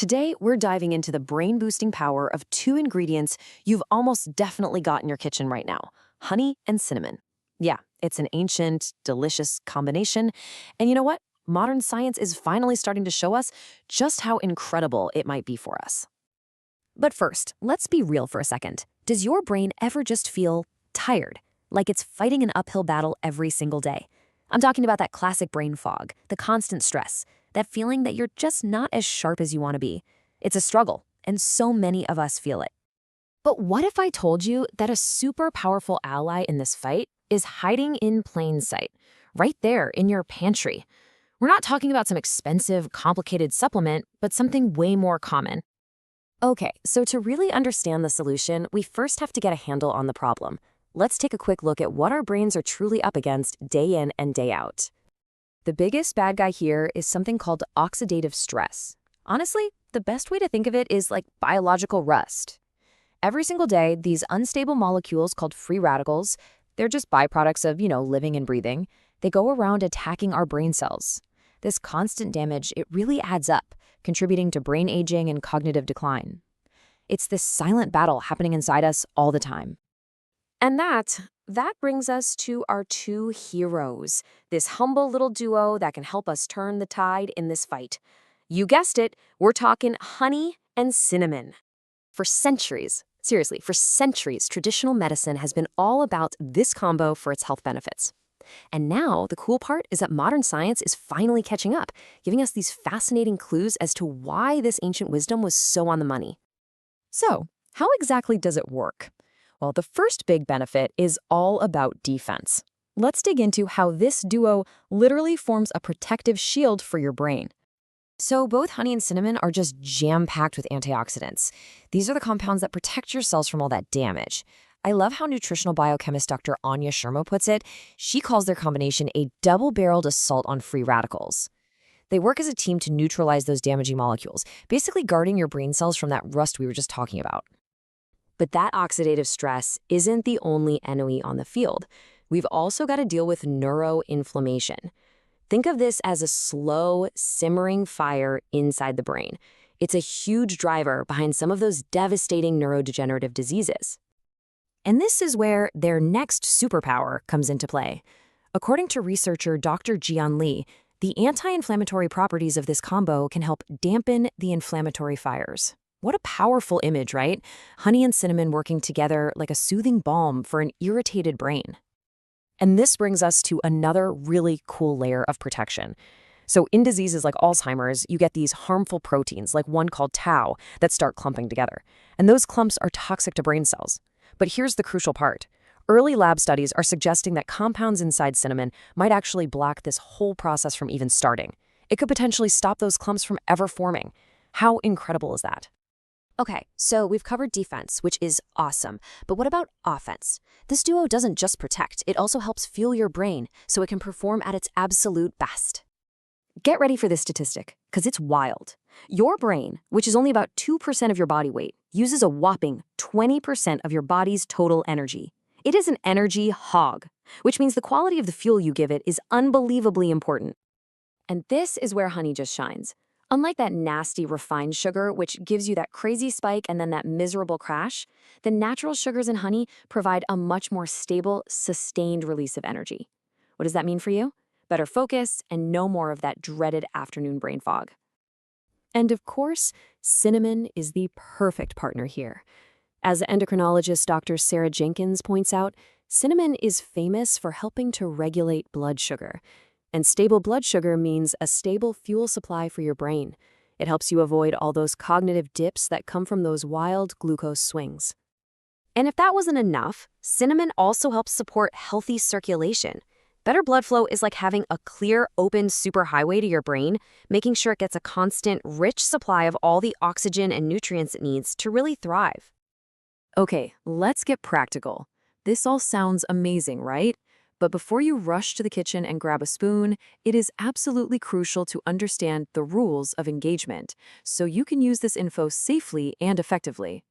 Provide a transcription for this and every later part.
Today, we're diving into the brain-boosting power of two ingredients you've almost definitely got in your kitchen right now: honey and cinnamon. Yeah, it's an ancient, delicious combination. And you know what? Modern science is finally starting to show us just how incredible it might be for us. But first, let's be real for a second. Does your brain ever just feel tired, like it's fighting an uphill battle every single day? I'm talking about that classic brain fog, the constant stress, that feeling that you're just not as sharp as you want to be. It's a struggle, and so many of us feel it. But what if I told you that a super powerful ally in this fight is hiding in plain sight, right there in your pantry? We're not talking about some expensive, complicated supplement, but something way more common. Okay, so to really understand the solution, we first have to get a handle on the problem. Let's take a quick look at what our brains are truly up against day in and day out. The biggest bad guy here is something called oxidative stress. Honestly, the best way to think of it is like biological rust. Every single day, these unstable molecules called free radicals, they're just byproducts of, living and breathing. They go around attacking our brain cells. This constant damage, it really adds up, contributing to brain aging and cognitive decline. It's this silent battle happening inside us all the time. And that brings us to our two heroes, this humble little duo that can help us turn the tide in this fight. You guessed it, we're talking honey and cinnamon. For centuries, seriously, for centuries, traditional medicine has been all about this combo for its health benefits. And now, the cool part is that modern science is finally catching up, giving us these fascinating clues as to why this ancient wisdom was so on the money. So, how exactly does it work? Well, the first big benefit is all about defense. Let's dig into how this duo literally forms a protective shield for your brain. So both honey and cinnamon are just jam-packed with antioxidants. These are the compounds that protect your cells from all that damage. I love how nutritional biochemist Dr. Anya Sharma puts it. She calls their combination a double-barreled assault on free radicals. They work as a team to neutralize those damaging molecules, basically guarding your brain cells from that rust we were just talking about. But that oxidative stress isn't the only enemy on the field. We've also got to deal with neuroinflammation. Think of this as a slow, simmering fire inside the brain. It's a huge driver behind some of those devastating neurodegenerative diseases. And this is where their next superpower comes into play. According to researcher Dr. Jian Li, the anti-inflammatory properties of this combo can help dampen the inflammatory fires. What a powerful image, right? Honey and cinnamon working together like a soothing balm for an irritated brain. And this brings us to another really cool layer of protection. So in diseases like Alzheimer's, you get these harmful proteins, like one called tau, that start clumping together. And those clumps are toxic to brain cells. But here's the crucial part. Early lab studies are suggesting that compounds inside cinnamon might actually block this whole process from even starting. It could potentially stop those clumps from ever forming. How incredible is that? Okay, so we've covered defense, which is awesome. But what about offense? This duo doesn't just protect, it also helps fuel your brain so it can perform at its absolute best. Get ready for this statistic, because it's wild. Your brain, which is only about 2% of your body weight, uses a whopping 20% of your body's total energy. It is an energy hog, which means the quality of the fuel you give it is unbelievably important. And this is where honey just shines. Unlike that nasty refined sugar, which gives you that crazy spike and then that miserable crash, the natural sugars in honey provide a much more stable, sustained release of energy. What does that mean for you? Better focus and no more of that dreaded afternoon brain fog. And of course, cinnamon is the perfect partner here. As endocrinologist Dr. Sarah Jenkins points out, cinnamon is famous for helping to regulate blood sugar. And stable blood sugar means a stable fuel supply for your brain. It helps you avoid all those cognitive dips that come from those wild glucose swings. And if that wasn't enough, cinnamon also helps support healthy circulation. Better blood flow is like having a clear, open superhighway to your brain, making sure it gets a constant, rich supply of all the oxygen and nutrients it needs to really thrive. Okay, let's get practical. This all sounds amazing, right? But before you rush to the kitchen and grab a spoon, it is absolutely crucial to understand the rules of engagement so you can use this info safely and effectively.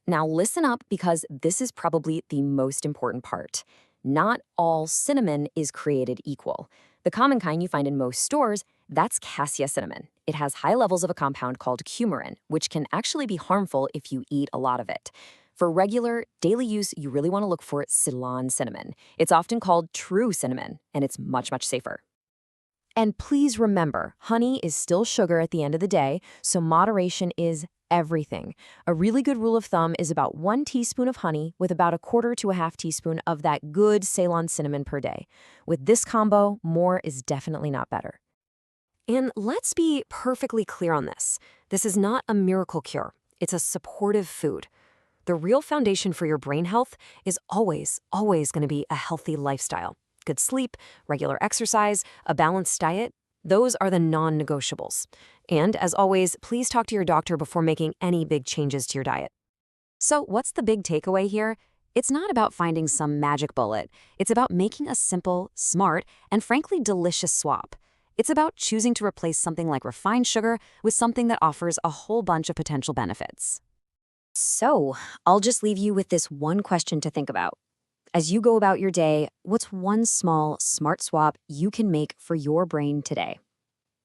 Now listen up, because this is probably the most important part. Not all cinnamon is created equal. The common kind you find in most stores, that's cassia cinnamon. It has high levels of a compound called coumarin, which can actually be harmful if you eat a lot of it. For regular, daily use, you really want to look for Ceylon cinnamon. It's often called true cinnamon, and it's much, much safer. And please remember, honey is still sugar at the end of the day, so moderation is everything. A really good rule of thumb is about 1 teaspoon of honey with about a quarter to a half teaspoon of that good Ceylon cinnamon per day. With this combo, more is definitely not better. And let's be perfectly clear on this. This is not a miracle cure. It's a supportive food. The real foundation for your brain health is always, always going to be a healthy lifestyle. Good sleep, regular exercise, a balanced diet, those are the non-negotiables. And as always, please talk to your doctor before making any big changes to your diet. So what's the big takeaway here? It's not about finding some magic bullet. It's about making a simple, smart, and frankly delicious swap. It's about choosing to replace something like refined sugar with something that offers a whole bunch of potential benefits. So, I'll just leave you with this one question to think about. As you go about your day, what's one small, smart swap you can make for your brain today?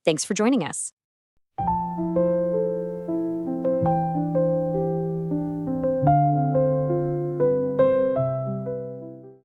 Thanks for joining us.